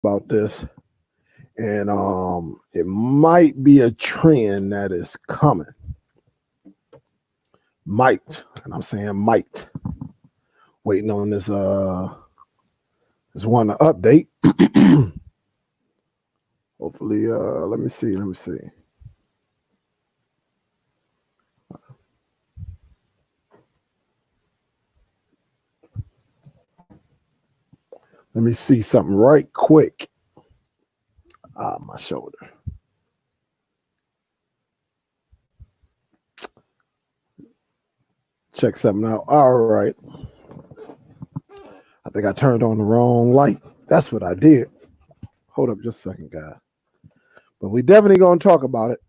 about this, and it might be a trend that is coming. Might, and I'm saying might. Waiting on this one to update. Hopefully, let me see. Let me see something right quick. My shoulder. Check something out. All right. I think I turned on the wrong light. That's what I did. Hold up just a second, guys. But we definitely going to talk about it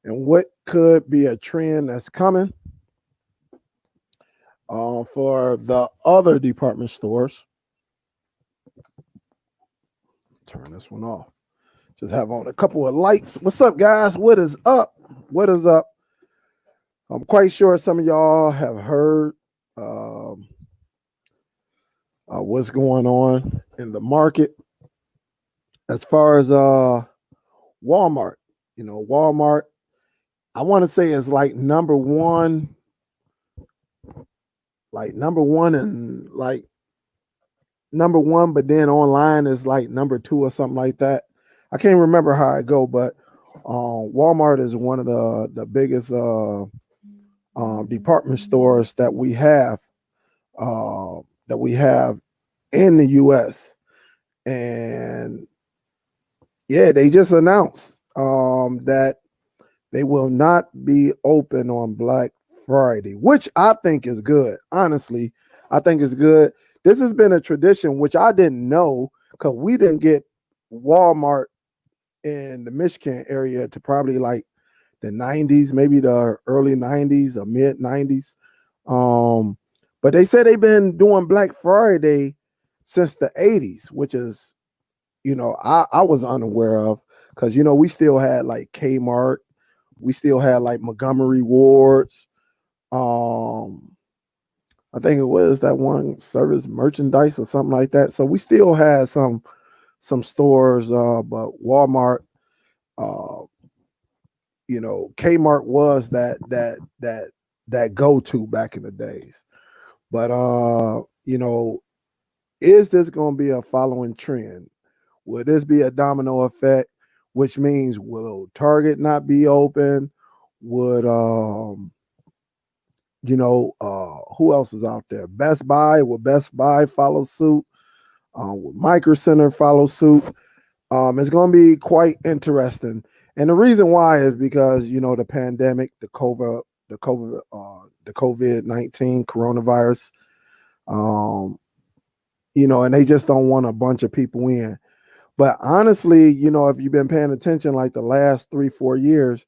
and what could be a trend that's coming for the other department stores. Turn this one off. Just have on a couple of lights. What's up, guys? What is up? What is up? I'm quite sure some of y'all have heard what's going on in the market as far as Walmart. You know, Walmart, I want to say is like number one and like number one, but then online is like number two or something like that. I can't remember how I go, but Walmart is one of the biggest department stores that we have in the U.S. And yeah, they just announced that they will not be open on Black Friday, which I think is good. Honestly, I think it's good. This has been a tradition, which I didn't know because we didn't get Walmart in the Michigan area to probably like the 90s, maybe the early 90s or mid 90s. But they said they've been doing Black Friday since the 80s, which is, you know, I was unaware of because, you know, we still had like Kmart. We still had like Montgomery Wards. I think it was that one Service Merchandise or something like that. So we still had some stores, but Walmart, you know, Kmart was that go-to back in the days. But you know, is this going to be a following trend? Will this be a domino effect, which means will Target not be open? Would you know, who else is out there? Best Buy, will Best Buy follow suit? Will Micro Center follow suit? It's going to be quite interesting. And the reason why is because, you know, the pandemic, the COVID-19 coronavirus, you know, and they just don't want a bunch of people in. But honestly, you know, if you've been paying attention like the last 3-4 years,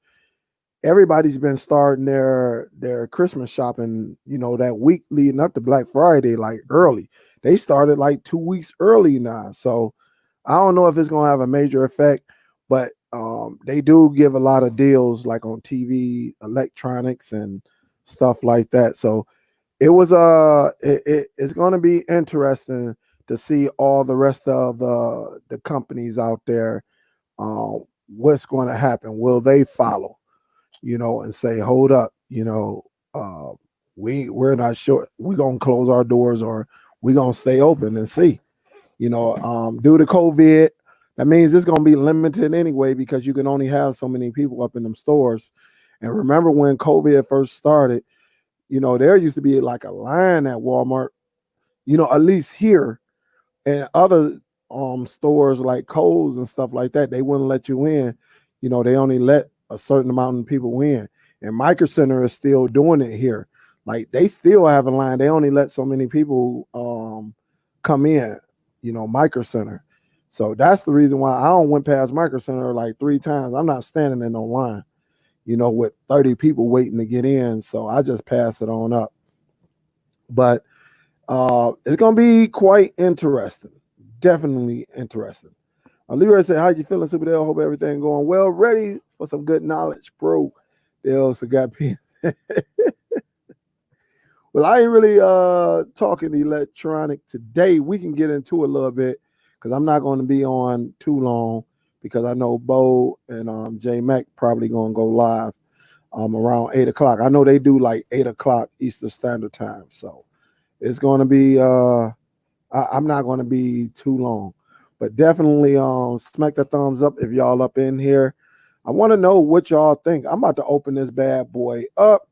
everybody's been starting their Christmas shopping, you know, that week leading up to Black Friday, like early. They started like 2 weeks early now. So I don't know if it's gonna have a major effect, but they do give a lot of deals like on TV, electronics, and stuff like that. So it was it's gonna be interesting to see all the rest of the companies out there. What's going to happen? Will they follow? You know, and say, hold up, you know, we're not sure. We're gonna close our doors or we're gonna stay open and see. You know, due to COVID, that means it's gonna be limited anyway because you can only have so many people up in them stores. And remember when COVID first started, you know, there used to be like a line at Walmart, you know, at least here, and other stores like Kohl's and stuff like that, they wouldn't let you in. You know, they only let a certain amount of people in. And Micro Center is still doing it here. Like they still have a line. They only let so many people come in, you know, Micro Center. So that's the reason why I don't went past Micro Center like 3 times. I'm not standing in no line, you know, with 30 people waiting to get in. So I just pass it on up. But it's gonna be quite interesting. Definitely interesting. Leroy said, "How you feeling, Superdell? Hope everything going well. Ready for some good knowledge, bro." They also got P. Well, I ain't really talking electronic today. We can get into a little bit because I'm not going to be on too long because I know Bo and J Mac probably going to go live around 8 o'clock. I know they do like 8 o'clock Eastern Standard Time, so it's going to be. I'm not going to be too long, but definitely smack the thumbs up if y'all up in here. I want to know what y'all think. I'm about to open this bad boy up.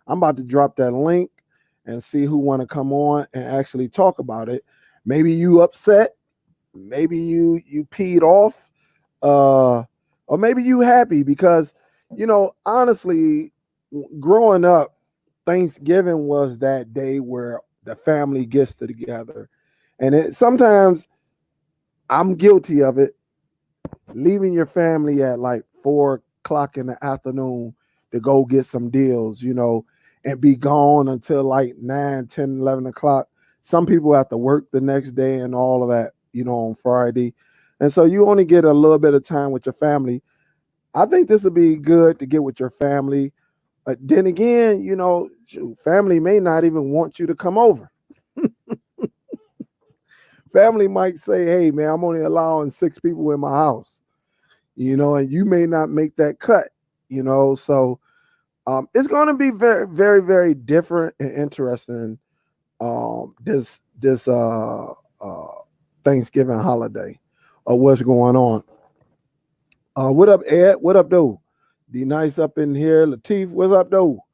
I'm about to drop that link and see who want to come on and actually talk about it. Maybe you upset, maybe you peed off, or maybe you happy because honestly, growing up, Thanksgiving was that day where the family gets together, and sometimes I'm guilty of it. Leaving your family at like 4 o'clock in the afternoon to go get some deals, and be gone until like 9, 10, 11 o'clock. Some people have to work the next day and all of that, on Friday. And so you only get a little bit of time with your family. I think this would be good to get with your family. Then again, family may not even want you to come over. Family might say, hey, man, I'm only allowing 6 people in my house, and you may not make that cut, So it's going to be very, very, very different and interesting this Thanksgiving holiday or what's going on. What up, Ed? What up, though? D Nice up in here. Latif, what's up, though?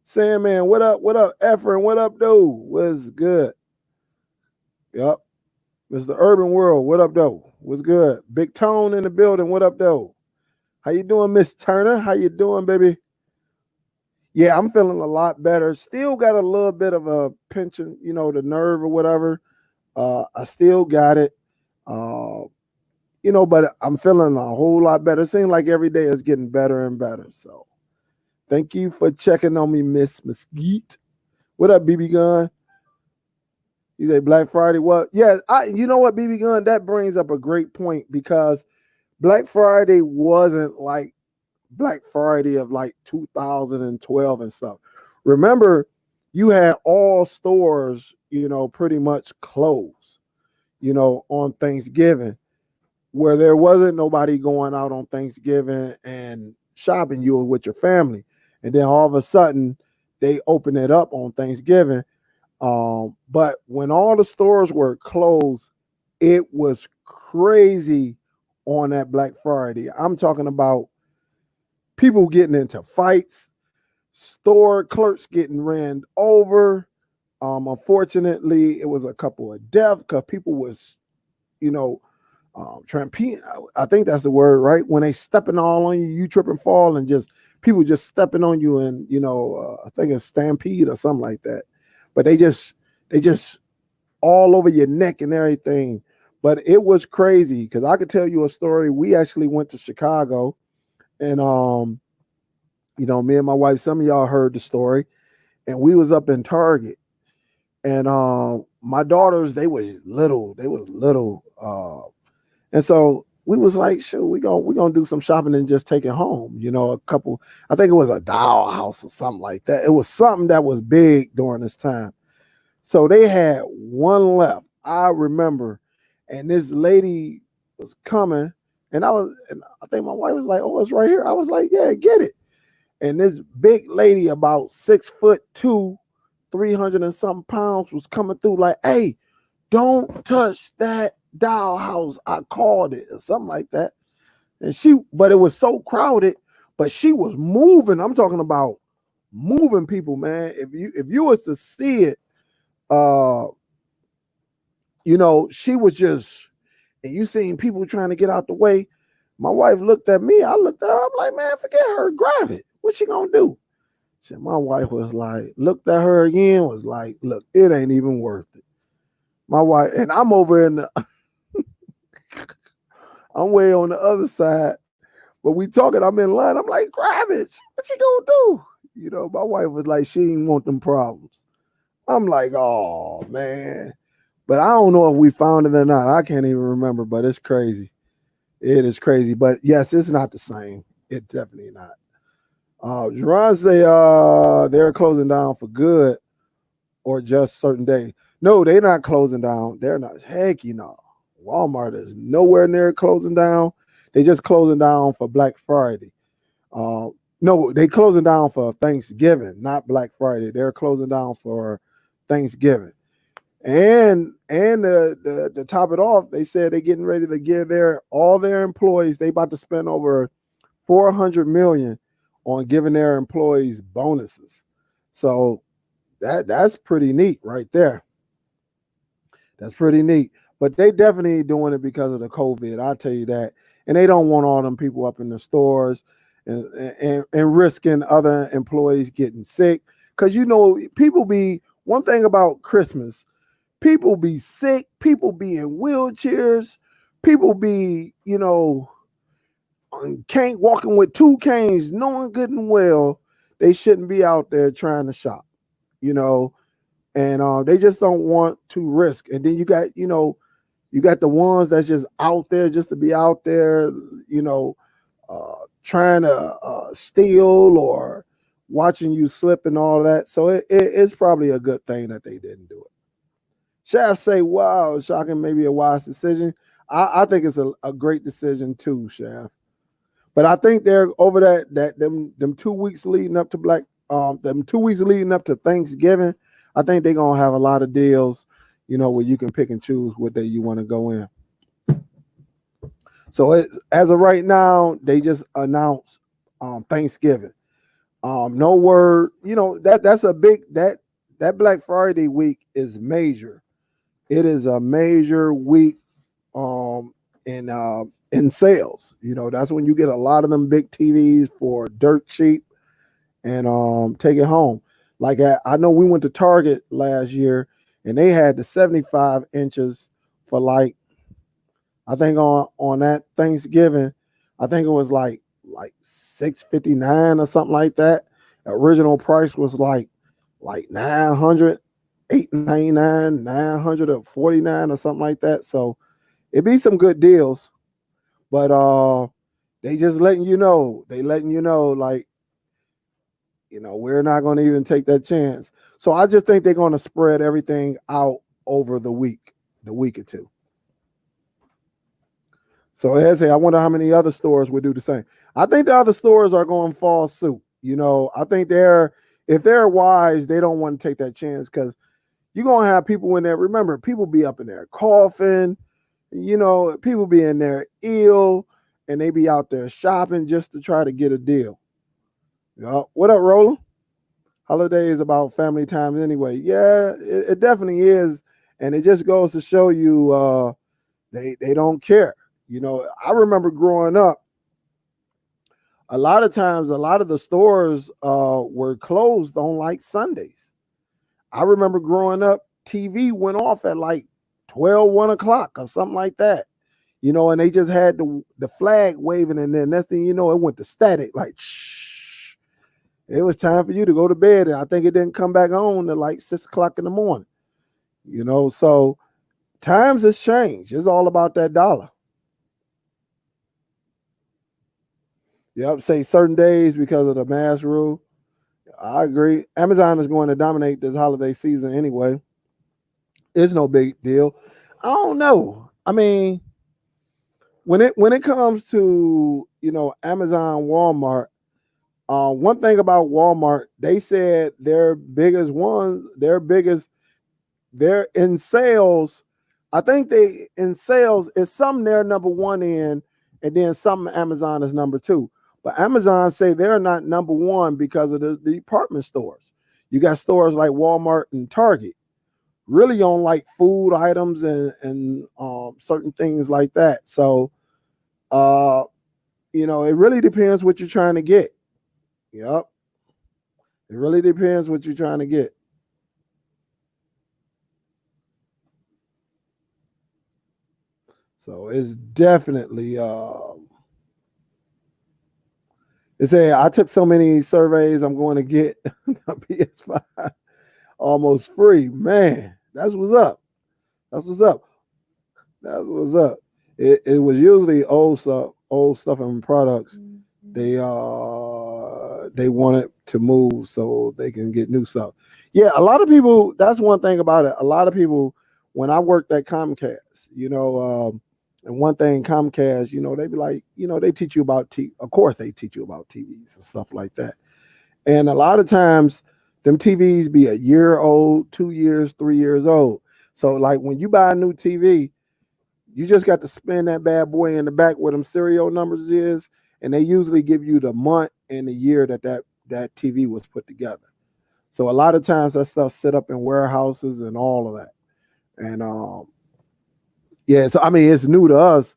Sandman, what up? What up? Efren, what up, though? What's good? Yep. Mr. Urban World, what up, though? What's good? Big Tone in the building, what up, though? How you doing, Miss Turner? How you doing, baby? Yeah, I'm feeling a lot better. Still got a little bit of a pinching, the nerve or whatever. I still got it. But I'm feeling a whole lot better. It seems like every day is getting better and better. So thank you for checking on me, Miss Mesquite. What up, BB Gun? You say Black Friday? Well, yeah, you know what, BB Gun? That brings up a great point because Black Friday wasn't like Black Friday of like 2012 and stuff. Remember, you had all stores, pretty much closed, on Thanksgiving, where there wasn't nobody going out on Thanksgiving and shopping. You were with your family. And then all of a sudden, they open it up on Thanksgiving. But when all the stores were closed, it was crazy on that Black Friday. I'm talking about people getting into fights, store clerks getting ran over. Unfortunately, it was a couple of deaths because people was, tramping. I think that's the word, right? When they stepping all on you, you trip and fall, and just people just stepping on you, and I think it's stampede or something like that. But they just all over your neck and everything. But it was crazy because I could tell you a story. We actually went to Chicago, and me and my wife. Some of y'all heard the story, and we was up in Target, and my daughters they was little, and so we was like, sure, we gonna do some shopping and just take it home. A couple. I think it was a doll house or something like that. It was something that was big during this time. So they had one left. I remember, and this lady was coming, and I think my wife was like, "Oh, it's right here." I was like, "Yeah, get it." And this big lady, about 6'2", 300 and something pounds, was coming through like, "Hey, don't touch that dollhouse. I called it," or something like that. And but it was so crowded, but she was moving. I'm talking about moving people, man. If you was to see it, she was just, and you seen people trying to get out the way. My wife looked at me. I looked at her. I'm like, man, forget her. Grab it. What she gonna do? So my wife was like, looked at her again, was like, look, it ain't even worth it. My wife, and I'm over in the, I'm way on the other side, but we talking, I'm in line. I'm like, grab it. What you gonna do? My wife was like, she didn't want them problems. I'm like, oh, man. But I don't know if we found it or not. I can't even remember, but it's crazy. It is crazy. But yes, it's not the same. It's definitely not. Jerron say they're closing down for good or just certain days. No, they're not closing down. They're not. Heck, Walmart is nowhere near closing down. They just closing down for Black Friday. No, they closing down for Thanksgiving, not Black Friday. They're closing down for Thanksgiving. And to top it off, they said they're getting ready to give all their employees. They about to spend over $400 million on giving their employees bonuses. So that's pretty neat right there. That's pretty neat. But they definitely doing it because of the COVID. I'll tell you that. And they don't want all them people up in the stores and risking other employees getting sick. Because, people be, one thing about Christmas, people be sick, people be in wheelchairs, people be, can't walking with 2 canes, knowing good and well they shouldn't be out there trying to shop, and they just don't want to risk. And then you got the ones that's just out there just to be out there, trying to steal or watching you slip and all that. So it's probably a good thing that they didn't do it. Shaft say, wow, shocking, maybe a wise decision. I think it's a great decision too, Shaft. But I think they're over them 2 weeks leading up to them 2 weeks leading up to Thanksgiving. I think they're gonna have a lot of deals, where you can pick and choose what day you want to go in. So as of right now, they just announced Thanksgiving. No word, that's a big that Black Friday week is major. It is a major week in sales. That's when you get a lot of them big TVs for dirt cheap and take it home. Like I know we went to Target last year and they had the 75 inches for I think on that Thanksgiving, I think it was like $659 or something like that. Original price was like $900, $899, $949 or something like that. So it'd be some good deals, but they just letting you know. They letting you know, we're not going to even take that chance. So I just think they're going to spread everything out over the week or two. So as I say, I wonder how many other stores would do the same. I think the other stores are going to follow suit. I think if they're wise, they don't want to take that chance because you're going to have people in there. Remember, people be up in there coughing, people be in there ill, and they be out there shopping just to try to get a deal. What up, Roland? Holiday is about family time anyway. Yeah, it definitely is. And it just goes to show you they don't care. I remember growing up, a lot of times, a lot of the stores were closed on Sundays. I remember growing up, TV went off at 12, 1 o'clock or something like that. And they just had the flag waving, and then next thing you know, it went to static, shh. It was time for you to go to bed, and I think it didn't come back on till 6 o'clock in the morning. So times has changed. It's all about that dollar. Yep, say certain days because of the mask rule. I agree. Amazon is going to dominate this holiday season anyway. It's no big deal. I don't know. I mean, when it comes to Amazon, Walmart, one thing about Walmart, they said they're in sales. I think in sales is something they're number one in, and then something Amazon is number two. But Amazon say they're not number one because of the department stores. You got stores like Walmart and Target, really on food items and certain things like that. So, it really depends what you're trying to get. Yep. It really depends what you're trying to get. So it's definitely they say I took so many surveys, I'm going to get a PS5 almost free. Man, that's what's up. That's what's up. That's what's up. It was usually old stuff and products. They want it to move so they can get new stuff. Yeah, a lot of people, that's one thing about it. A lot of people when I worked at Comcast, and one thing Comcast, they be like, they teach you about of course they teach you about TVs and stuff like that. And a lot of times them TVs be a year old, 2 years, 3 years old. So like when you buy a new TV, you just got to spin that bad boy in the back where them serial numbers is, and they usually give you the month and the year that TV was put together. So a lot of times that stuff sit up in warehouses and all of that. And yeah, so I mean it's new to us,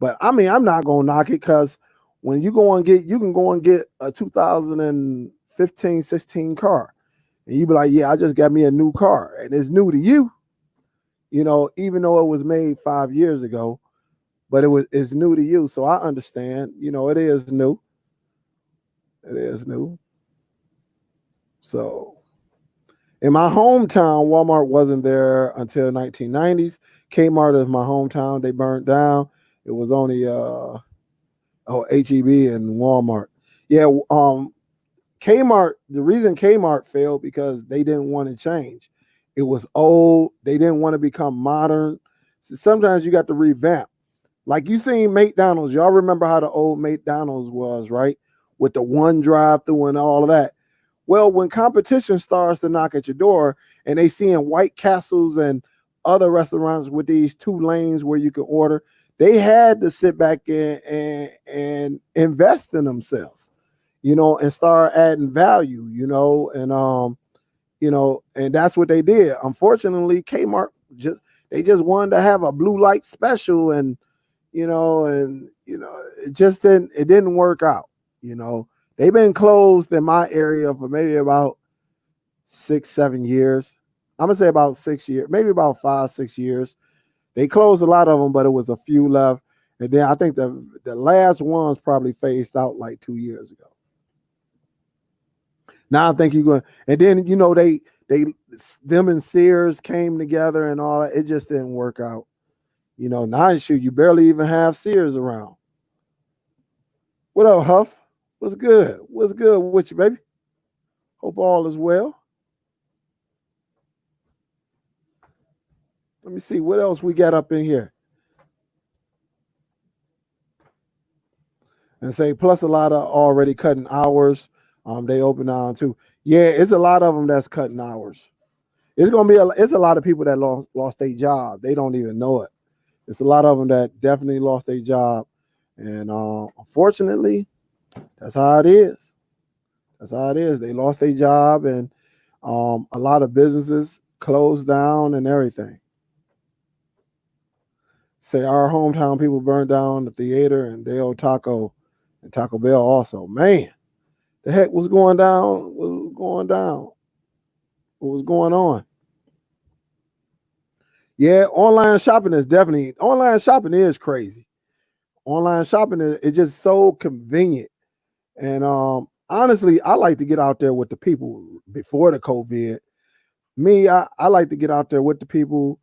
but I mean I'm not gonna knock it because when you can go and get a 2015, 16 car, and you be like, yeah, I just got me a new car, and it's new to you, even though it was made 5 years ago, but it's new to you. So I understand, it is new. It is new. So in my hometown, Walmart wasn't there until 1990s. Kmart is my hometown. They burned down. It was only HEB and Walmart. Yeah, Kmart, the reason Kmart failed because they didn't want to change. It was old. They didn't want to become modern. So sometimes you got to revamp. Like you seen McDonald's. Y'all remember how the old McDonald's was, right? With the one drive-through and all of that. Well, when competition starts to knock at your door and they seeing White Castles and other restaurants with these 2 lanes where you can order, they had to sit back and invest in themselves, and start adding value, and that's what they did. Unfortunately, Kmart just wanted to have a blue light special, and it just didn't work out. They've been closed in my area for maybe about 6-7 years. I'm gonna say about 6 years, maybe about 5-6 years. They closed a lot of them, but it was a few left. And then I think the last ones probably phased out like 2 years ago. Now I think you're going, and then them and Sears came together and all that. It just didn't work out. Now you barely even have Sears around. What up, Huff? What's good? What's good with you, baby? Hope all is well. Let me see what else we got up in here. And say, plus a lot of already cutting hours. They open on too. Yeah, it's a lot of them that's cutting hours. It's a lot of people that lost their job. They don't even know it. It's a lot of them that definitely lost their job. And unfortunately, that's how it is. That's how it is. They lost their job, and a lot of businesses closed down and everything. Say our hometown people burned down the theater and Del Taco and Taco Bell also. Man, the heck was going down? What was going down? What was going on? Yeah, online shopping is crazy. Online shopping is just so convenient. And honestly, I like to get out there with the people before the COVID. Me, I like to get out there with the people,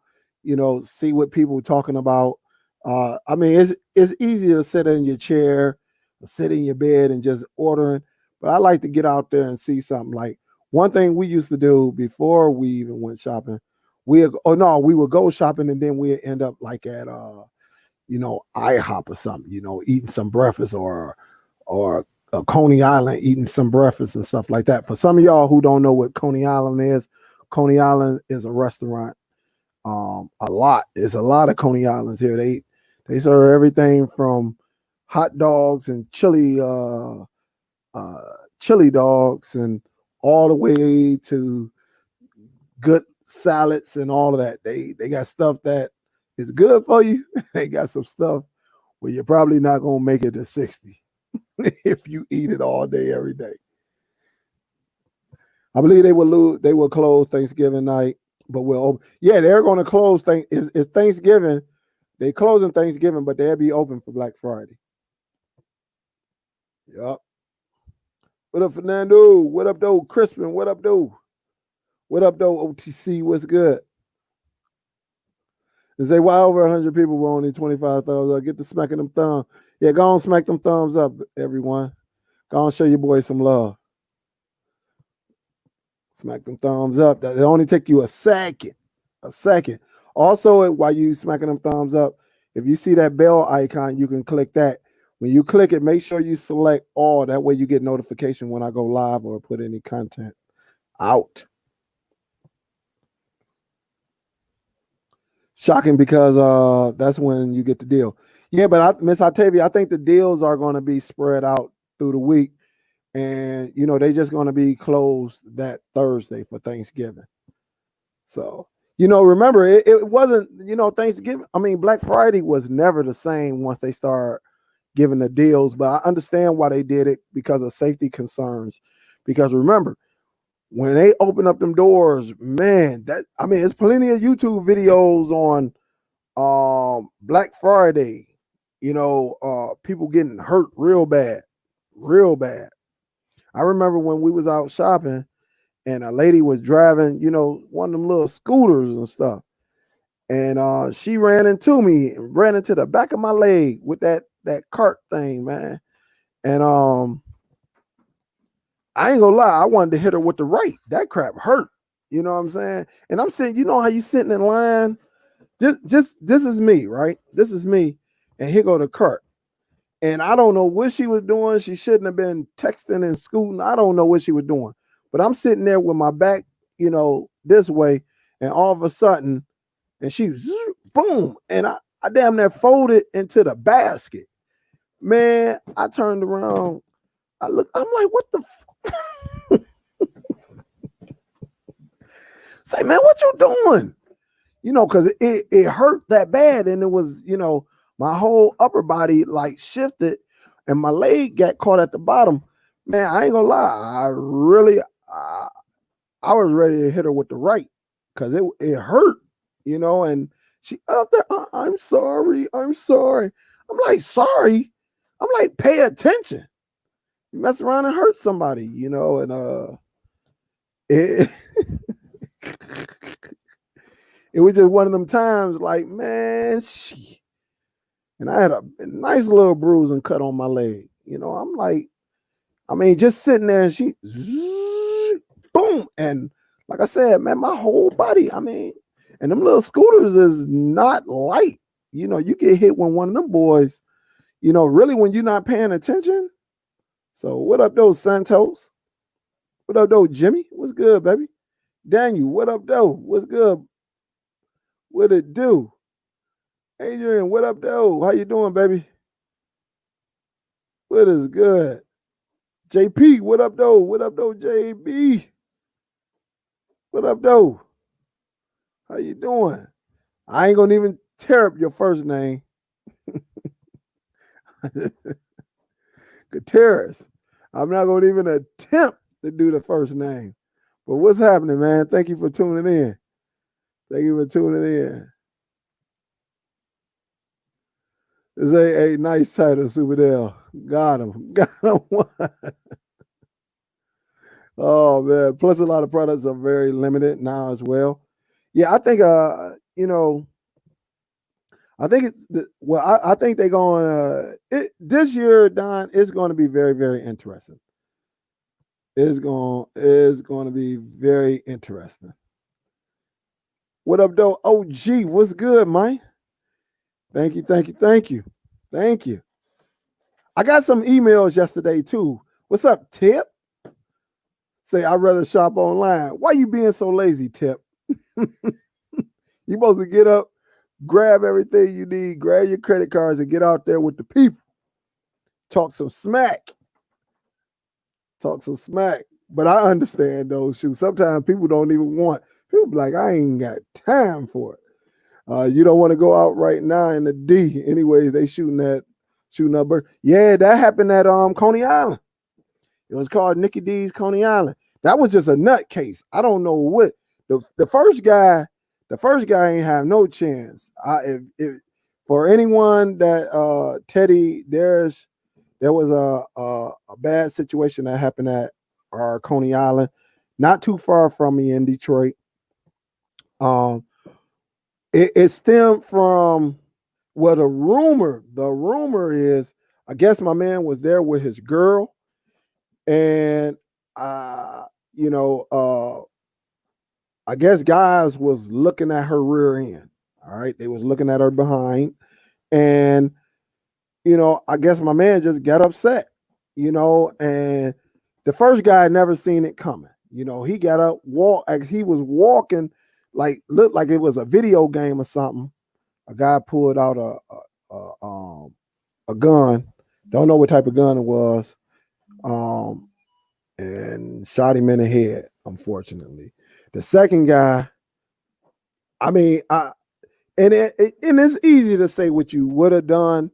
see what people are talking about. I mean, it's easy to sit in your chair, or sit in your bed and just ordering. But I like to get out there and see something. Like one thing we used to do before we even went shopping, we would go shopping and then we'd end up like at IHOP or something, eating some breakfast or Coney Island eating some breakfast and stuff like that. For some of y'all who don't know what Coney Island is a restaurant. There's a lot of Coney Islands here. They serve everything from hot dogs and chili dogs and all the way to good salads and all of that. They got stuff that is good for you. They got some stuff where you're probably not gonna make it to 60 if you eat it all day every day. I believe they will close Thanksgiving night, but we'll open. Yeah, they're going to close. It's Thanksgiving. They closing Thanksgiving, but they'll be open for Black Friday. Yep. What up, Fernando? What up, though? Crispin, what up, though? What up, though? OTC, what's good? They say, why over 100 people were only 25,000? Get to smacking them thumbs. Yeah, go on, smack them thumbs up, everyone. Go on, show your boys some love. Smack them thumbs up. It only take you a second. Also, while you smacking them thumbs up, if you see that bell icon, you can click that. When you click it, make sure you select all. That way you get notification when I go live or put any content out. Shocking because that's when you get the deal. Yeah, but Miss Octavia, I think the deals are going to be spread out through the week. And, they just going to be closed that Thursday for Thanksgiving. So, remember, it wasn't, Thanksgiving. I mean, Black Friday was never the same once they start giving the deals. But I understand why they did it because of safety concerns. Because remember, when they open up them doors, man, it's plenty of YouTube videos on Black Friday, people getting hurt real bad, real bad. I remember when we was out shopping and a lady was driving, one of them little scooters and stuff. And she ran into me and ran into the back of my leg with that cart thing, man. And I ain't gonna lie, I wanted to hit her with the right. That crap hurt. You know what I'm saying? And I'm saying, how you sitting in line? Just this is me, right? This is me. And here go the cart. And I don't know what she was doing. She shouldn't have been texting and scooting. I don't know what she was doing. But I'm sitting there with my back, this way. And all of a sudden, and she boom. And I damn near folded into the basket. Man, I turned around. I'm like, what the say, man, what you doing? Because it hurt that bad. And it was, my whole upper body like shifted and my leg got caught at the bottom. Man, I ain't gonna lie. I was ready to hit her with the right because it hurt, and she up there, I'm sorry. I'm like, sorry. I'm like, pay attention. You mess around and hurt somebody, and it it was just one of them times like, man, shit. And I had a nice little bruise and cut on my leg. I'm like, just sitting there and she, boom. And like I said, man, my whole body, and them little scooters is not light. You get hit when one of them boys, really when you're not paying attention. So what up, though, Santos? What up, though, Jimmy? What's good, baby? Daniel, what up, though? What's good? What it do? Adrian, what up, though? How you doing, baby? What is good? JP, what up, though? What up, though, JB? What up, though? How you doing? I ain't gonna even tear up your first name. Gutierrez. I'm not gonna even attempt to do the first name. But what's happening, man? Thank you for tuning in. Thank you for tuning in. It's a nice title, Superdell. Got him. Got him. Oh man. Plus a lot of products are very limited now as well. Yeah, I think I think I think they're going this year, Don, it's going to be very, very interesting. It's going to be very interesting. What up, though? OG, what's good, man? Thank you, thank you, thank you. Thank you. I got some emails yesterday, too. What's up, Tip? Say, I'd rather shop online. Why you being so lazy, Tip? You supposed to get up, grab everything you need, grab your credit cards, and get out there with the people. Talk some smack. Talk some smack. But I understand those shoes. Sometimes people don't even want. People be like, I ain't got time for it. You don't want to go out right now in the D. Anyways, they shooting up bird. Yeah, that happened at Coney Island. It was called Nikki D's Coney Island. That was just a nut case. I don't know what the first guy ain't have no chance. If for anyone that Teddy, there was a bad situation that happened at our Coney Island, not too far from me in Detroit. It stemmed from the rumor is, I guess my man was there with his girl, and I guess guys was looking at her rear end. All right, they was looking at her behind, and I guess my man just got upset, and the first guy never seen it coming. He got up, like he was walking, like looked like it was a video game or something. A guy pulled out a gun. Don't know what type of gun it was, and shot him in the head. Unfortunately, the second guy. I mean, and it's easy to say what you would have done,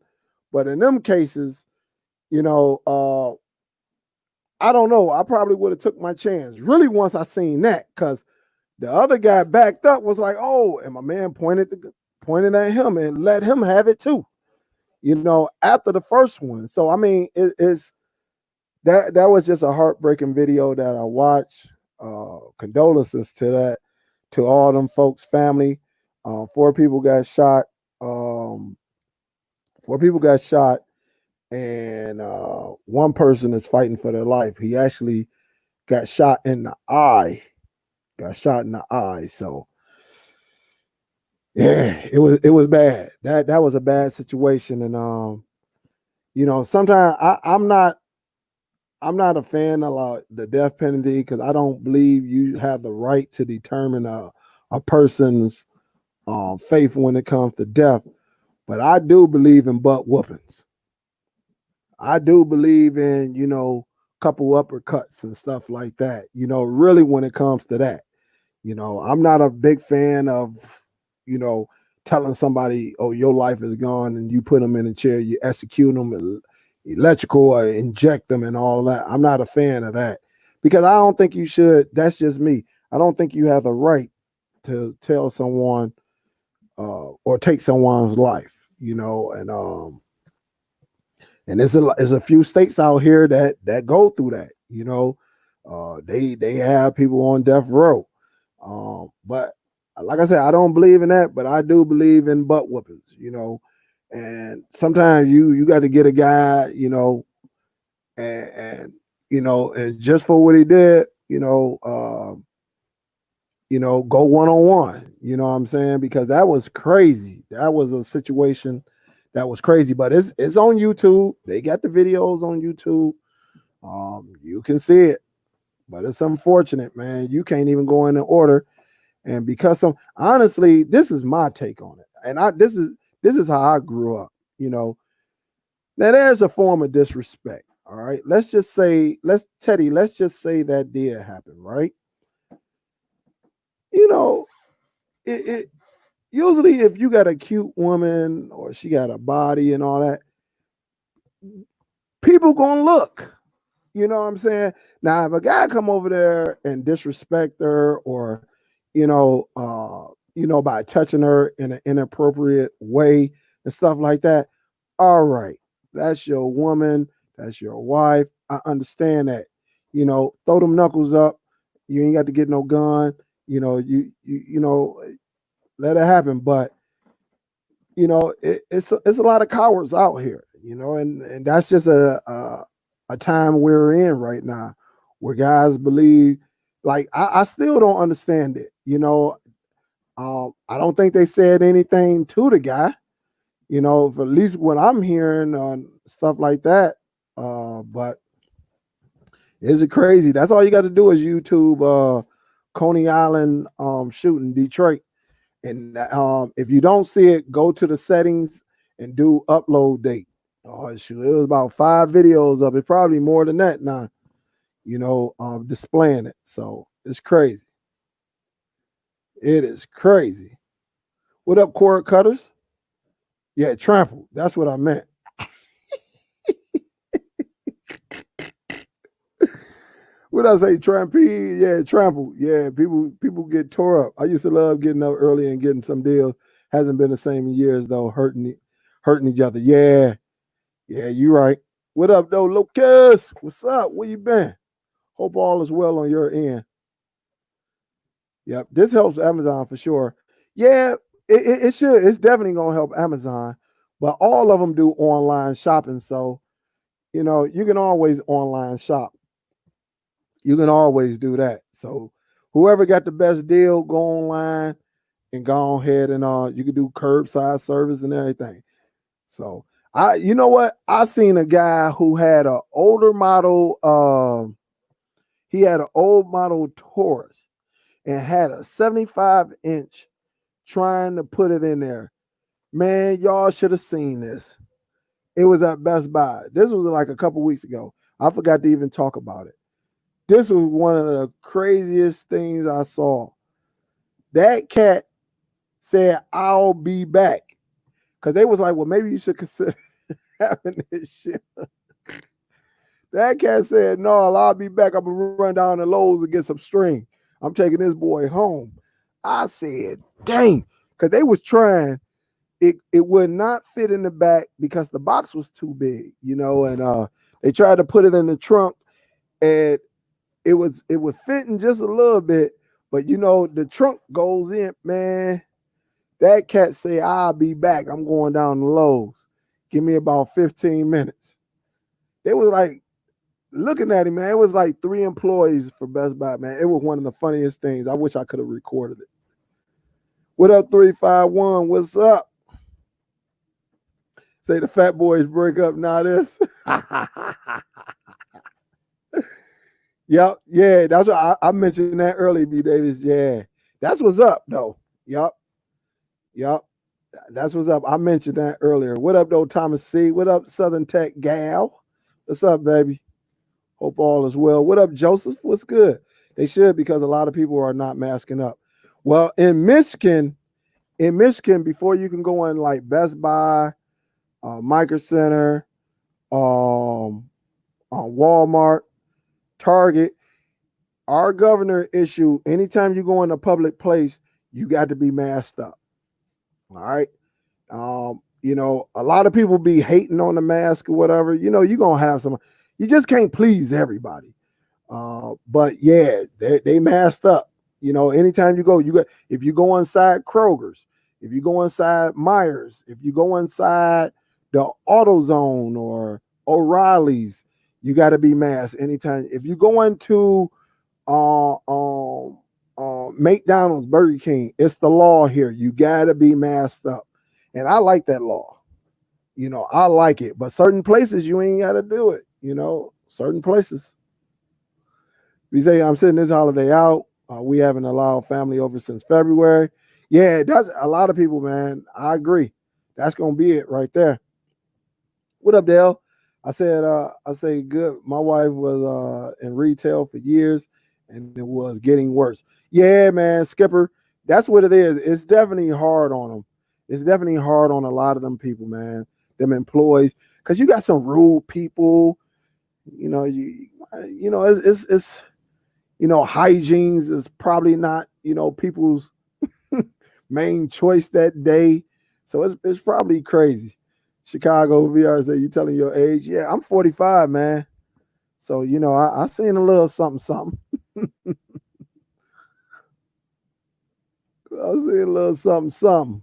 but in them cases, I don't know. I probably would have took my chance. Really, once I seen that, because the other guy backed up, was like, "Oh," and my man pointed at him and let him have it too. After the first one. So I mean, it's that was just a heartbreaking video that I watched. Condolences to all them folks' family. 4 people got shot. 4 people got shot, and one person is fighting for their life. He actually got shot in the eye. Got shot in the eye. So yeah, it was bad. That was a bad situation, and sometimes I'm not a fan of the death penalty, because I don't believe you have the right to determine a person's faith when it comes to death. But I do believe in butt whoopings. I do believe in, couple uppercuts and stuff like that. Really when it comes to that. I'm not a big fan of, you know, telling somebody, oh, your life is gone, and you put them in a chair, you execute them, electrical, or inject them and all that. I'm not a fan of that, because I don't think you should. That's just me. I don't think you have the right to tell someone or take someone's life, and there's a few states out here that go through that. They have people on death row. But like I said, I don't believe in that, but I do believe in butt whoopings. And sometimes you got to get a guy, and and just for what he did, go one on one. You know what I'm saying? Because that was crazy. That was a situation that was crazy. But it's on YouTube. They got the videos on YouTube. You can see it. But it's unfortunate, man. You can't even go in the order. And because honestly, this is my take on it. And this is how I grew up. Now there's a form of disrespect. All right. Let's just say that did happen, right? It usually, if you got a cute woman or she got a body and all that, people gonna look. You know what I'm saying? Now, if a guy come over there and disrespect her, or by touching her in an inappropriate way and stuff like that, all right, that's your woman, that's your wife. I understand that. Throw them knuckles up. You ain't got to get no gun. Let it happen. But it's a lot of cowards out here. And that's just a time we're in right now, where guys believe, like, I still don't understand it. I don't think they said anything to the guy, for at least what I'm hearing on stuff like that. But is it crazy? That's all you got to do is YouTube Coney Island shooting Detroit. And if you don't see it, go to the settings and do upload date. Oh, shoot, it was about 5 videos of it, probably more than that now, displaying it. So it's crazy. It is crazy. What up, cord cutters? Yeah, trample. That's what I meant. What I say, trampede? Yeah, trample. Yeah, people get tore up. I used to love getting up early and getting some deals. Hasn't been the same in years though, hurting each other. Yeah, you right. What up, though, Lucas? What's up? Where you been? Hope all is well on your end. Yep, this helps Amazon for sure. Yeah, it should. It's definitely gonna help Amazon, but all of them do online shopping, so you can always online shop. You can always do that. So whoever got the best deal, go online and go ahead and you could do curbside service and everything. So you know what? I seen a guy who had an older model. He had an old model Taurus and had a 75-inch trying to put it in there. Man, y'all should have seen this. It was at Best Buy. This was like a couple weeks ago. I forgot to even talk about it. This was one of the craziest things I saw. That cat said, "I'll be back." Because they was like, well, maybe you should consider having this shit. That cat said, "No, I'll be back. I'm going to run down to Lowe's and get some string. I'm taking this boy home." I said, dang. Because they was trying. It would not fit in the back because the box was too big, and they tried to put it in the trunk, and it was fitting just a little bit, but the trunk goes in, man. That cat say, "I'll be back. I'm going down to Lowe's. Give me about 15 minutes." They was like looking at him, man. It was like 3 employees for Best Buy, man. It was one of the funniest things. I wish I could have recorded it. What up, 351? What's up? Say the fat boys break up, now this. Yep, yeah, that's what I mentioned that earlier, B. Davis. Yeah, that's what's up, though. Yep, that's what's up. I mentioned that earlier. What up, though, Thomas C? What up, Southern Tech Gal? What's up, baby? Hope all is well. What up, Joseph? What's good? They should, because a lot of people are not masking up. Well, in Michigan, before you can go in like Best Buy, Micro Center, Walmart, Target, our governor issued, anytime you go in a public place, you got to be masked up. All right. A lot of people be hating on the mask or whatever. You're going to have some, you just can't please everybody. But yeah, they masked up. Anytime you go, if you go inside Kroger's, if you go inside Myers, if you go inside the AutoZone or O'Reilly's, you got to be masked anytime. If you go into McDonald's, Burger King, it's the law here. You got to be masked up. And I like that law. I like it. But certain places, you ain't got to do it. Certain places. We say, I'm sitting this holiday out. We haven't allowed family over since February. Yeah, that's a lot of people, man. I agree. That's going to be it right there. What up, Dale? I say good. My wife was in retail for years, and it was getting worse. Yeah, man, Skipper, that's what it is. It's definitely hard on them. It's definitely hard on a lot of them people, man, them employees, because you got some rude people. It's hygienes is probably not people's main choice that day, so it's probably crazy. Chicago VR said, "You telling your age?" Yeah, I'm 45, man. So I seen a little something. I seen a little something.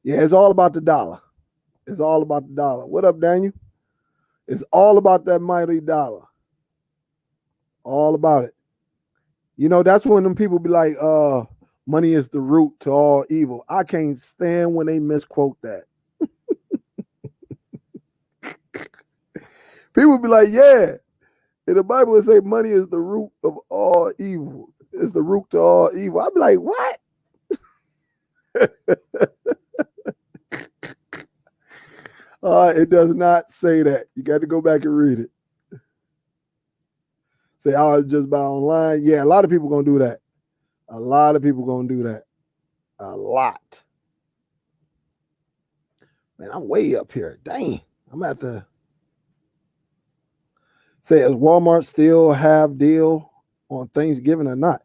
Yeah, it's all about the dollar. It's all about the dollar. What up, Daniel? It's all about that mighty dollar. All about it. That's when them people be like, money is the root to all evil. I can't stand when they misquote that. People be like, yeah. In the Bible, it say money is the root of all evil. It's the root to all evil. I'd be like, what? It does not say that. You got to go back and read it. Say, I'll just buy online. Yeah, a lot of people going to do that. A lot of people going to do that. A lot. Man, I'm way up here. Dang. I'm at the... Say, does Walmart still have deal on Thanksgiving or not?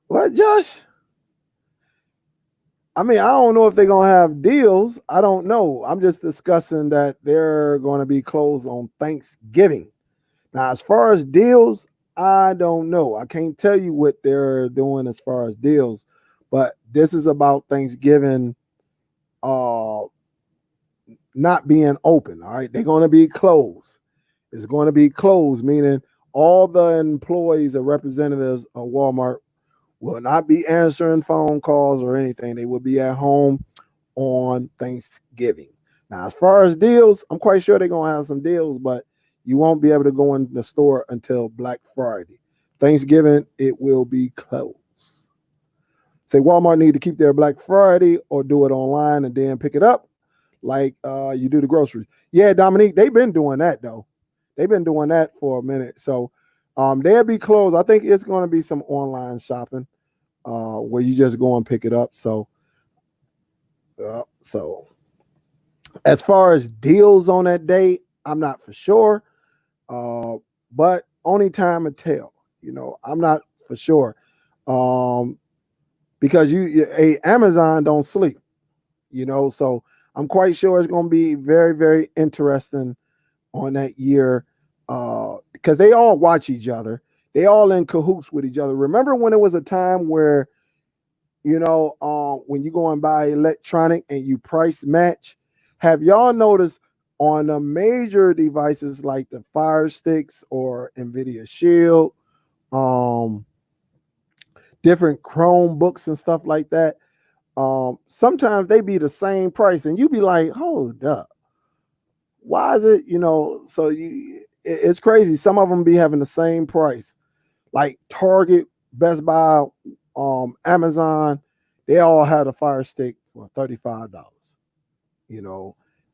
What, Josh? I mean, I don't know if they're going to have deals. I don't know. I'm just discussing that they're going to be closed on Thanksgiving. Now, as far as deals, I don't know. I can't tell you what they're doing as far as deals, but this is about Thanksgiving not being open, all right? They're going to be closed. It's going to be closed, meaning all the employees or representatives of Walmart will not be answering phone calls or anything. They will be at home on Thanksgiving. Now, as far as deals, I'm quite sure they're going to have some deals, but you won't be able to go in the store until Black Friday. Thanksgiving, it will be closed. Say Walmart need to keep their Black Friday or do it online and then pick it up like you do the groceries. Yeah, Dominique, they've been doing that, though. They've been doing that for a minute. So they'll be closed. I think it's going to be some online shopping where you just go and pick it up. So as far as deals on that day, I'm not for sure, but only time will tell. I'm not for sure because Amazon don't sleep. So I'm quite sure it's going to be very, very interesting on that year because they all watch each other. They all in cahoots with each other. Remember when it was a time where, when you go and buy electronic and you price match? Have y'all noticed on the major devices like the Fire Sticks or Nvidia Shield, different Chromebooks and stuff like that, sometimes they be the same price and you be like, hold up, why is it, so it's crazy. Some of them be having the same price, like Target, Best Buy, Amazon, they all had a Fire Stick for $35,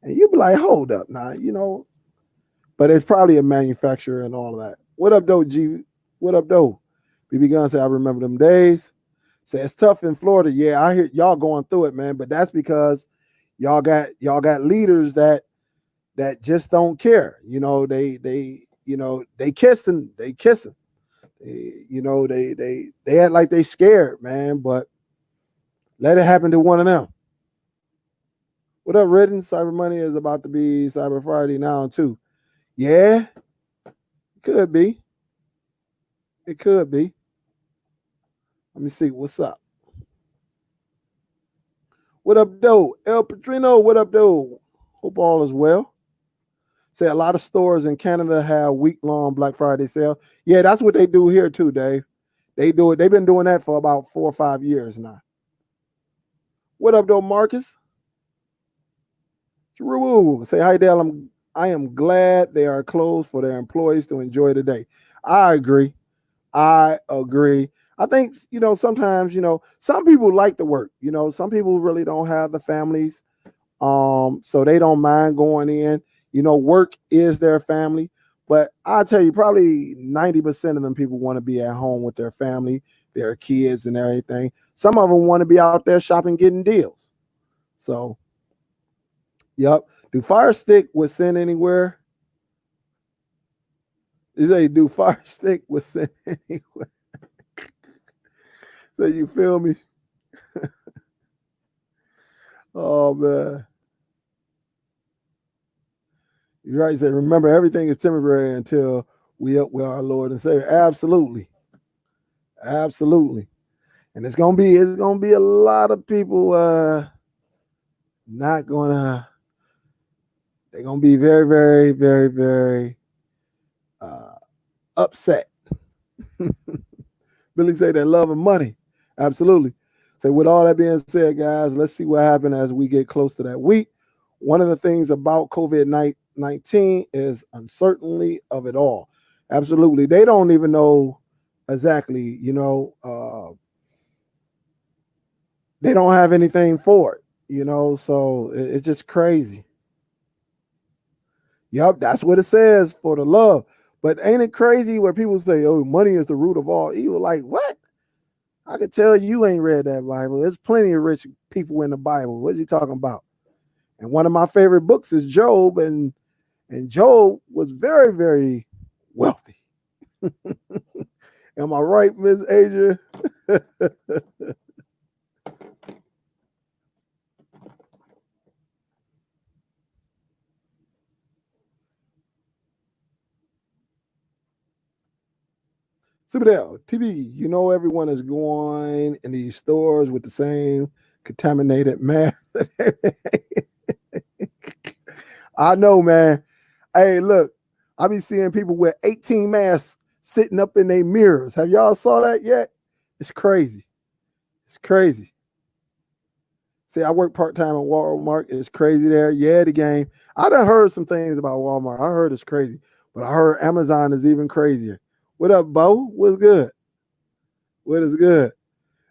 and you be like, hold up now, but it's probably a manufacturer and all of that. What up, though, G? What up, though? BB Gun say, I remember them days. Say it's tough in Florida. Yeah, I hear y'all going through it, man, but that's because y'all got leaders that just don't care. They kissing. They act like they scared, man, but let it happen to one of them. What up, Ridden? Cyber Money is about to be Cyber Friday now, too. Yeah, could be. It could be. Let me see. What's up? What up, though? El Patrino, what up, though? Hope all is well. Say a lot of stores in Canada have week-long Black Friday sale. Yeah, that's what they do here, too, Dave. They do it. They've been doing that for about 4 or 5 years now. What up, though, Marcus? Say, hi, Dale. I am glad they are closed for their employees to enjoy the day. I agree. I think, sometimes, some people like to work. Some people really don't have the families. So they don't mind going in. Work is their family. But I tell you, probably 90% of them people want to be at home with their family, their kids and everything. Some of them want to be out there shopping, getting deals. So, yep. Do Fire Stick was sent anywhere? You say, do Fire Stick was sent anywhere? So you feel me? Oh, man. You're right. Say, remember, everything is temporary until we up with our Lord and Savior. Absolutely. Absolutely. And it's gonna be a lot of people they're gonna be very, very, very, very upset. Billy say they love and money. Absolutely. So with all that being said, guys, let's see what happens as we get close to that week. One of the things about COVID-19 is uncertainty of it all. Absolutely. They don't even know exactly, they don't have anything for it, so it's just crazy. Yep, that's what it says, for the love. But ain't it crazy where people say, oh, money is the root of all evil? Like, what? I could tell you ain't read that Bible. There's plenty of rich people in the Bible. What is he talking about? And one of my favorite books is Job, and Job was very, very wealthy. Am I right, Miss Asia? Superdell TV, everyone is going in these stores with the same contaminated mask. I know, man. Hey, look, I be seeing people with 18 masks sitting up in their mirrors. Have y'all saw that yet? It's crazy. It's crazy. See, I work part-time at Walmart. It's crazy there. Yeah, the game. I done heard some things about Walmart. I heard it's crazy. But I heard Amazon is even crazier. What up, Bo? What's good? What is good?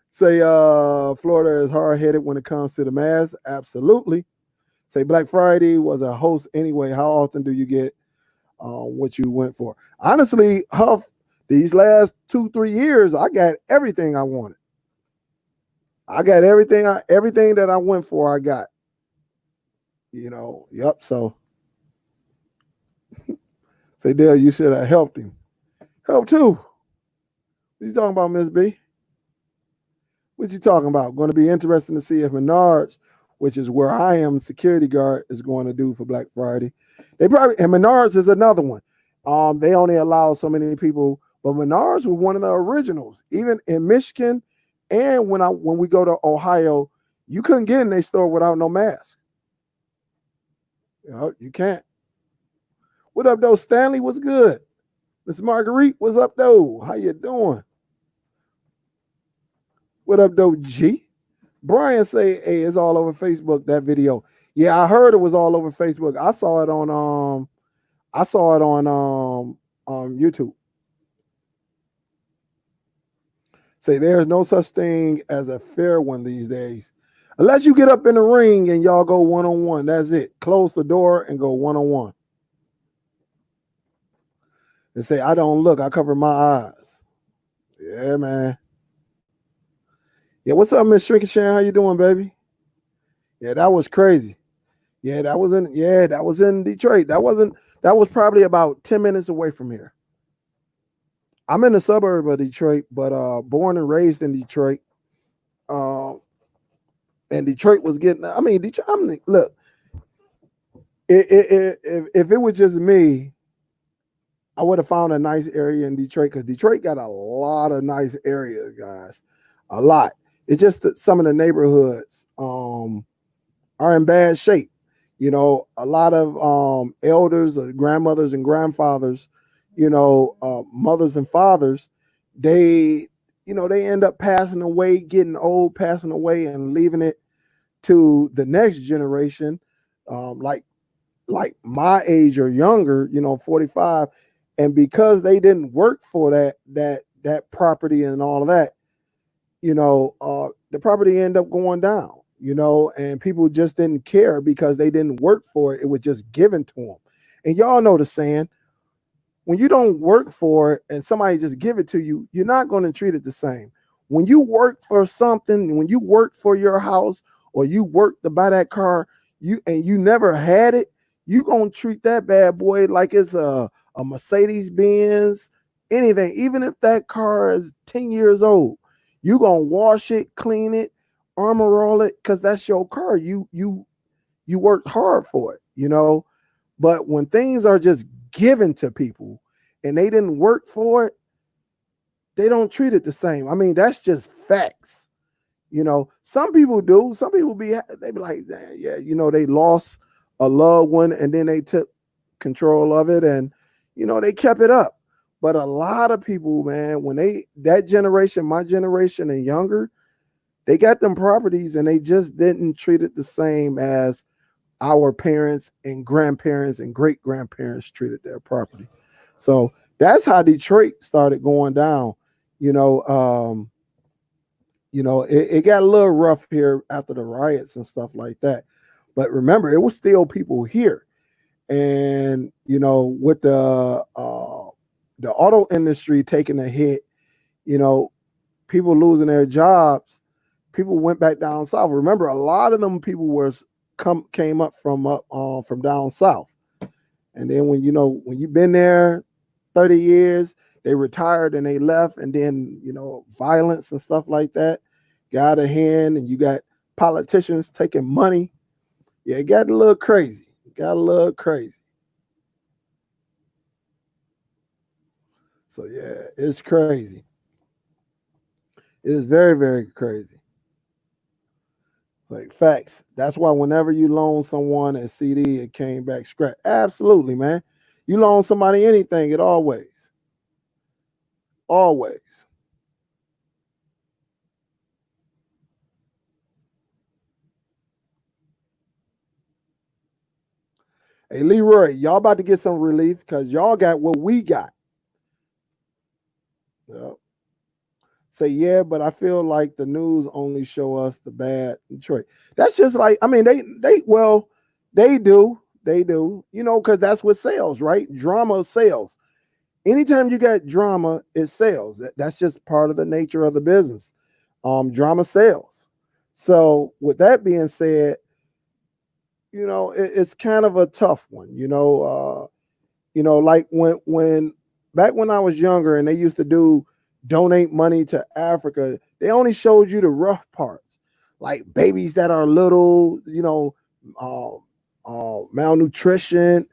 Say Florida is hard-headed when it comes to the mask. Absolutely. Say Black Friday was a host anyway. How often do you get what you went for? Honestly, Huff, these last 2-3 years, I got everything I wanted. I got everything that I went for, I got. Yep. So say Dale, you should have helped him. Help too. What you talking about, Miss B? What you talking about? Going to be interesting to see if Menards, which is where I am, security guard, is going to do for Black Friday. They probably, and Menards is another one. They only allow so many people, but Menards was one of the originals. Even in Michigan, and when we go to Ohio, you couldn't get in their store without no mask. You can't. What up, though? Stanley, what's good? Miss Marguerite, what's up, though? How you doing? What up, though, G? Brian say, hey, it's all over Facebook, that video. Yeah, I heard it was all over Facebook. I saw it on YouTube. Say there's no such thing as a fair one these days. Unless you get up in the ring and y'all go one-on-one. That's it. Close the door and go one-on-one. And say, I don't look, I cover my eyes. Yeah, man. Yeah, what's up, Miss Shrinky Shan? How you doing, baby? Yeah, that was crazy. Yeah, that was in Detroit. That was probably about 10 minutes away from here. I'm in the suburb of Detroit, but born and raised in Detroit. And Detroit was getting. I mean, Detroit. Look, if it was just me, I would have found a nice area in Detroit because Detroit got a lot of nice areas, guys. A lot. It's just that some of the neighborhoods are in bad shape. A lot of elders or grandmothers and grandfathers, mothers and fathers, they end up passing away, getting old, passing away, and leaving it to the next generation, like my age or younger, 45, and because they didn't work for that property and all of that, the property ended up going down. And people just didn't care because they didn't work for it. It was just given to them. And y'all know the saying, when you don't work for it and somebody just give it to you, you're not going to treat it the same. When you work for something, when you work for your house or you work to buy that car, you never had it, you going to treat that bad boy like it's a Mercedes Benz, anything. Even if that car is 10 years old, you going to wash it, clean it, armor all it, because that's your car. You worked hard for it, But when things are just given to people and they didn't work for it, they don't treat it the same. I mean, that's just facts. Some people do. Some people they be like, yeah, they lost a loved one and then they took control of it and they kept it up. But a lot of people, man, when that generation, my generation and younger, they got them properties and they just didn't treat it the same as our parents and grandparents and great grandparents treated their property. So that's how Detroit started going down. It got a little rough here after the riots and stuff like that. But remember, it was still people here. And, with the auto industry taking a hit, people losing their jobs, people went back down south. Remember, a lot of them people came up from down south. And then when you've been there 30 years, they retired and they left, and then violence and stuff like that got a hand, and you got politicians taking money. Yeah, it got a little crazy. So yeah, it's crazy. It is very, very crazy. Like facts. That's why whenever you loan someone a CD, it came back scratch. Absolutely, man. You loan somebody anything, it always. Hey, Leroy, y'all about to get some relief because y'all got what we got. Yep. Say, yeah, but I feel like the news only show us the bad Detroit. That's just like, I mean, they do. They do, because that's what sells, right? Drama sells. Anytime you got drama, it sells. That's just part of the nature of the business. Drama sells. So with that being said, it's kind of a tough one, like when back when I was younger and they used to do donate money to Africa, they only showed you the rough parts, like babies that are little, malnutrition,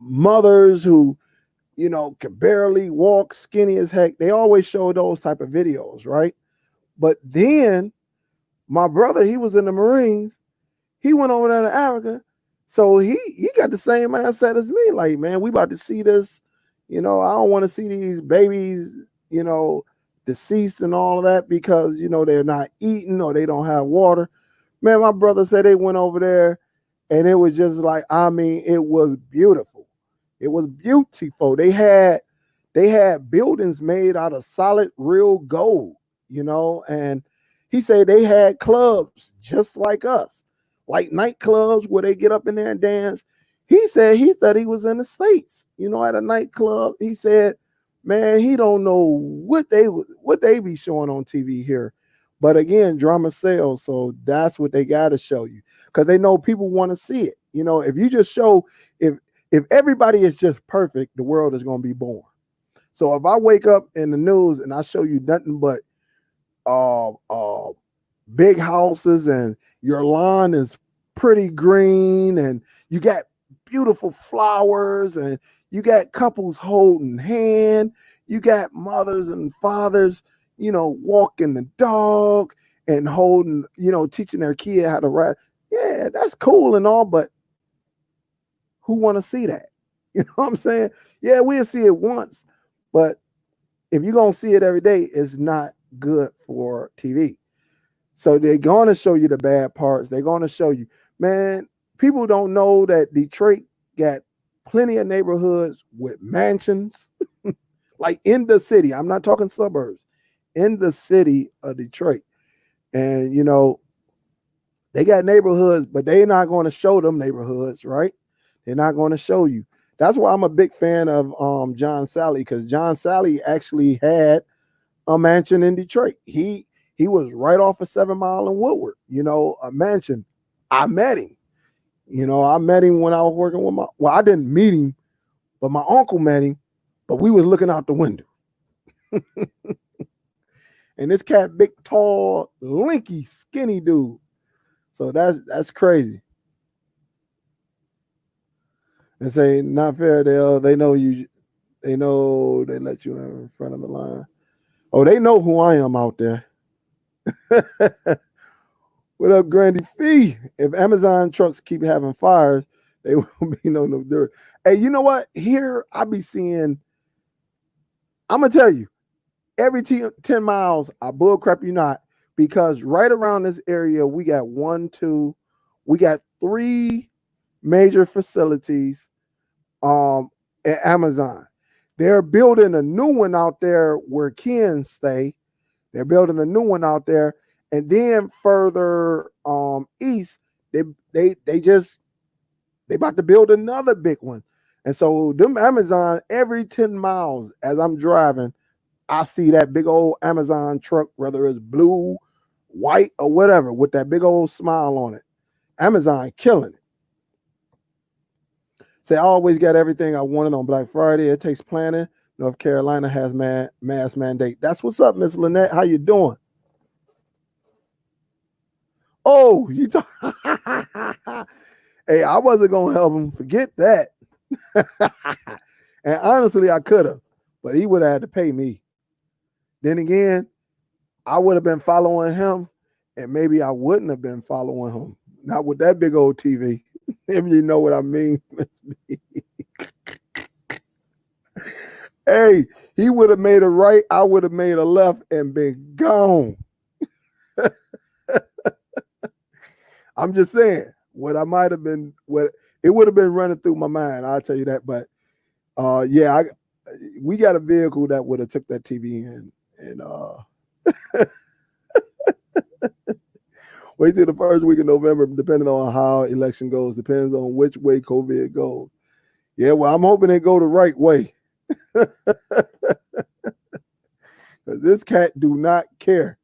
mothers who, can barely walk, skinny as heck. They always show those type of videos, right? But then my brother, he was in the Marines. He went over there to Africa. So he got the same mindset as me. Like, man, we about to see this. I don't want to see these babies, deceased and all of that because, they're not eating or they don't have water. Man, my brother said they went over there and it was just like, I mean, it was beautiful. It was beautiful. They had buildings made out of solid real gold, and he said they had clubs just like us, like nightclubs where they get up in there and dance. He said he thought he was in the States, at a nightclub. He said, man, he don't know what they be showing on TV here. But again, drama sells, so that's what they got to show you because they know people want to see it. If you just show, if everybody is just perfect, the world is going to be boring. So if I wake up in the news and I show you nothing but big houses and your lawn is pretty green and you got beautiful flowers and you got couples holding hand, you got mothers and fathers, walking the dog and holding, teaching their kid how to ride. Yeah, that's cool and all, but who want to see that? You know what I'm saying? Yeah, we'll see it once, but if you're going to see it every day, it's not good for TV. So they're going to show you the bad parts. They're going to show you, man, people don't know that Detroit got plenty of neighborhoods with mansions, like in the city. I'm not talking suburbs, in the city of Detroit. And, they got neighborhoods, but they're not going to show them neighborhoods, right? They're not going to show you. That's why I'm a big fan of John Sally, because John Sally actually had a mansion in Detroit. He was right off of 7 Mile and Woodward, a mansion. I met him. I met him when I was working with I didn't meet him, but my uncle met him, but we was looking out the window. And this cat, big, tall, lanky, skinny dude. So that's crazy. And say, not fair, they know you, they know they let you in front of the line. Oh, they know who I am out there. What up, Grandy Fee? If Amazon trucks keep having fires, they won't be no dirt. Hey, you know what? Here I be seeing, I'm going to tell you, every 10 miles, I bull crap you not, because right around this area, we got we got 3 major facilities at Amazon. They're building a new one out there where Ken stay. They're building a new one out there. And then further east, they about to build another big one. And so them Amazon, every 10 miles as I'm driving, I see that big old Amazon truck, whether it's blue, white, or whatever, with that big old smile on it. Amazon killing it. Say, I always got everything I wanted on Black Friday. It takes planning. North Carolina has mass mandate. That's what's up, Miss Lynette. How you doing? Oh, you talk. Hey, I wasn't gonna help him. Forget that. And honestly, I could have, but he would have had to pay me. Then again, I would have been following him, and maybe I wouldn't have been following him. Not with that big old TV. If you know what I mean. Hey, he would have made a right, I would have made a left and been gone. I'm just saying, what I might have been, what it would have been running through my mind. I'll tell you that. But yeah, we got a vehicle that would have took that TV in, and wait till the first week of November, depending on how election goes, depends on which way COVID goes. Yeah, well, I'm hoping they go the right way. This cat do not care.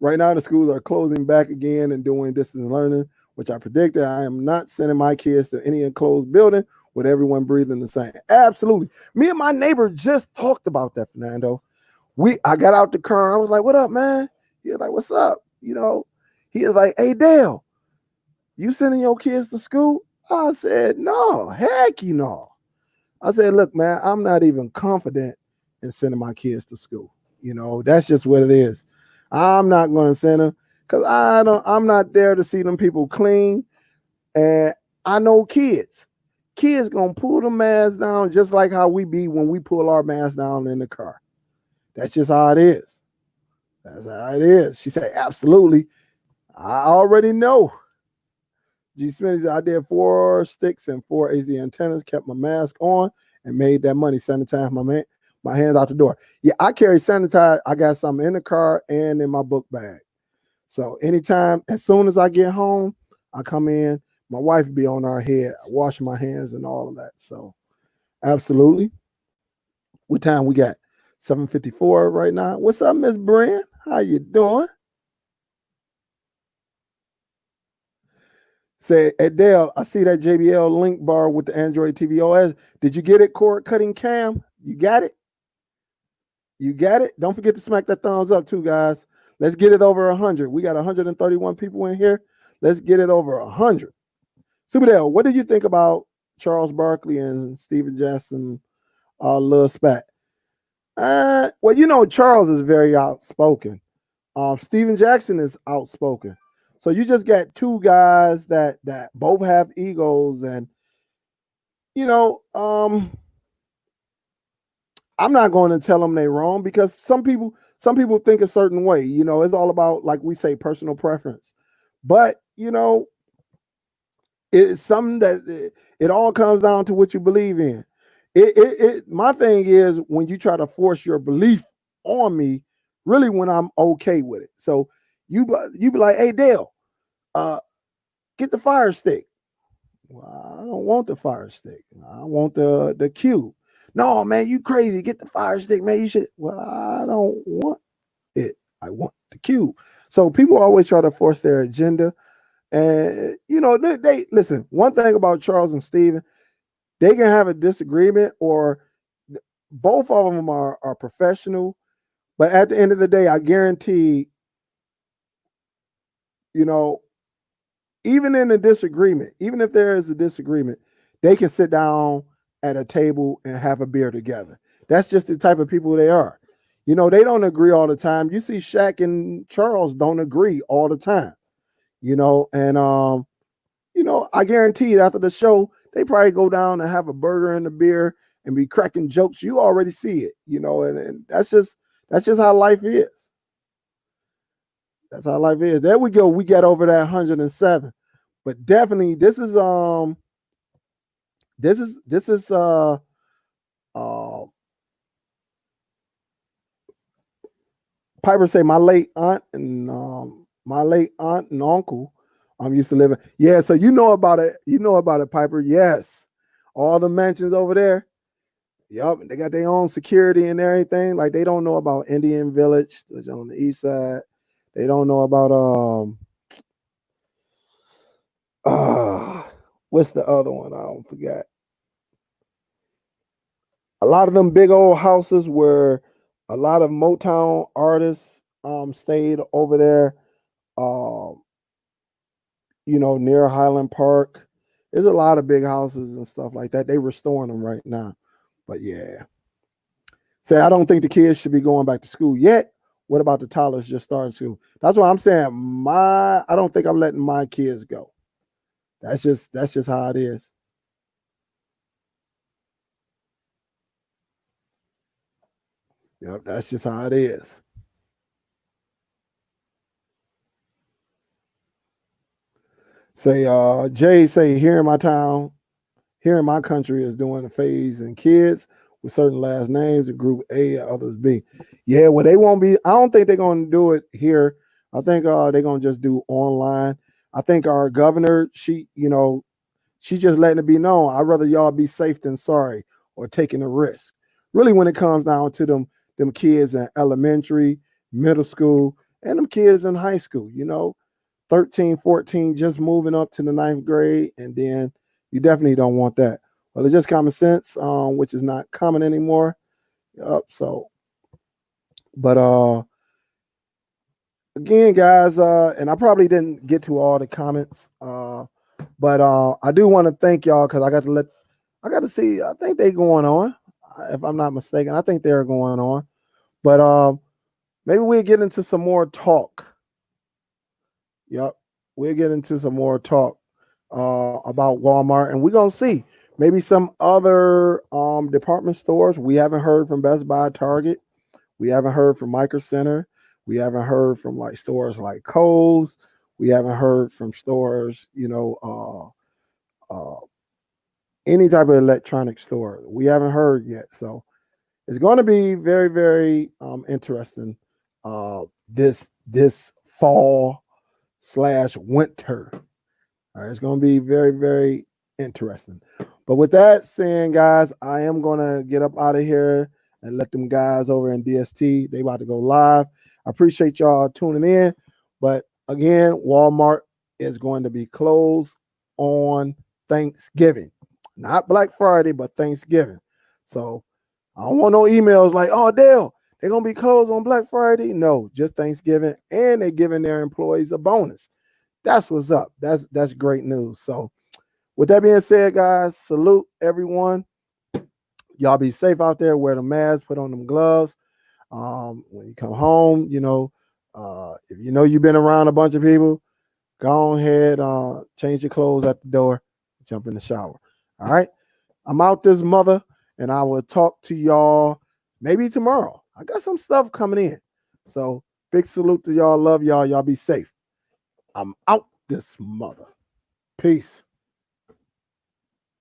Right now, the schools are closing back again and doing distance learning, which I predicted. I am not sending my kids to any enclosed building with everyone breathing the same. Absolutely. Me and my neighbor just talked about that, Fernando. I got out the car. I was like, "What up, man?" He was like, "What's up?" You know, he is like, "Hey, Dale, you sending your kids to school?" I said, "No, heck, you know." I said, "Look, man, I'm not even confident in sending my kids to school. You know, that's just what it is. I'm not going to send them because I'm not there to see them people clean. And I know kids. Kids gonna pull the mask down just like how we be when we pull our mask down in the car. That's just how it is. That's how it is." She said, "Absolutely. I already know." G. Smitty said, "I did 4 sticks and 4 HD antennas, kept my mask on, and made that money. Sanitize my hands out the door." Yeah, I carry sanitize. I got some in the car and in my book bag. So anytime, as soon as I get home, I come in. My wife be on our head, washing my hands and all of that. So absolutely. What time we got? 7:54 right now. What's up, Miss Brand? How you doing? Say, Adele, I see that JBL link bar with the Android TV OS. Did you get it, cord cutting cam? You got it? You got it? Don't forget to smack that thumbs up too, guys. Let's get it over 100. We got 131 people in here. Let's get it over 100. Superdell, what did you think about Charles Barkley and Steven Jackson, Lil Spat? Well, you know, Charles is very outspoken. Steven Jackson is outspoken. So you just got two guys that both have egos, and you know, I'm not going to tell them they're wrong because some people think a certain way. You know, it's all about, like we say, personal preference. But you know, it's something that it all comes down to what you believe in. My thing is when you try to force your belief on me, really when I'm okay with it. So you be like, "Hey, Dale, uh, get the Fire Stick." Well, I don't want the Fire Stick. I want the cube. "No, man, you crazy. Get the Fire Stick, man. You should." Well, I don't want it. I want the cube. So people always try to force their agenda. And you know, they listen. One thing about Charles and Steven, they can have a disagreement, or both of them are professional. But at the end of the day, I guarantee, you know, even in a disagreement, even if there is a disagreement, they can sit down at a table and have a beer together. That's just the type of people they are. You know, they don't agree all the time. You see, Shaq and Charles don't agree all the time. You know, and you know, I guarantee you after the show, they probably go down and have a burger and a beer and be cracking jokes. You already see it, you know, and that's just how life is. That's how life is. There we go. We got over that 107. But definitely this is uh Piper say my late aunt and uncle used to live in. Yeah, so you know about it. You know about it, Piper. Yes. All the mansions over there. Yup, they got their own security and everything. Like they don't know about Indian Village, which is on the east side. They don't know about uh what's the other one? I don't forget. A lot of them big old houses where a lot of Motown artists stayed over there. Um, you know, near Highland Park. There's a lot of big houses and stuff like that. They restoring them right now. But yeah. Say, I don't think the kids should be going back to school yet. What about the toddlers just starting school? That's what I'm saying. I don't think I'm letting my kids go. That's just how it is. Yep, that's just how it is. Say, Jay say, here in my town, here in my country is doing a phase in kids with certain last names in group A, others B. Yeah, well, they won't be, I don't think they're going to do it here. I think they're going to just do online. I think our governor, she just letting it be known. I'd rather y'all be safe than sorry or taking a risk. Really, when it comes down to them kids in elementary, middle school, and them kids in high school, 13, 14, just moving up to the ninth grade, and then you definitely don't want that. Well, it's just common sense, which is not common anymore. Yep. So, but again, guys, and I probably didn't get to all the comments, but I do want to thank y'all because I got to see. I think they going on, if I'm not mistaken. I think they're going on, but maybe we'll get into some more talk. Yep, we'll get into some more talk about Walmart, and we're gonna see maybe some other department stores. We haven't heard from Best Buy, Target. We haven't heard from Micro Center. We haven't heard from like stores like Kohl's. We haven't heard from stores, any type of electronic store. We haven't heard yet. So it's going to be very, very interesting this fall / winter. All right, it's going to be very, very interesting. But with that saying, guys, I am going to get up out of here and let them guys over in DST. They about to go live. I appreciate y'all tuning in. But again, Walmart is going to be closed on Thanksgiving. Not Black Friday, but Thanksgiving. So I don't want no emails like, oh, Dale, they're going to be closed on Black Friday. No, just Thanksgiving. And they're giving their employees a bonus. That's what's up. That's great news. So with that being said, guys, salute everyone. Y'all be safe out there. Wear the mask, put on them gloves. When you come home, if you know you've been around a bunch of people, go ahead, change your clothes at the door, jump in the shower. All right. I'm out this mother, and I will talk to y'all maybe tomorrow. I got some stuff coming in. So big salute to y'all. Love y'all. Y'all be safe. I'm out this mother. Peace.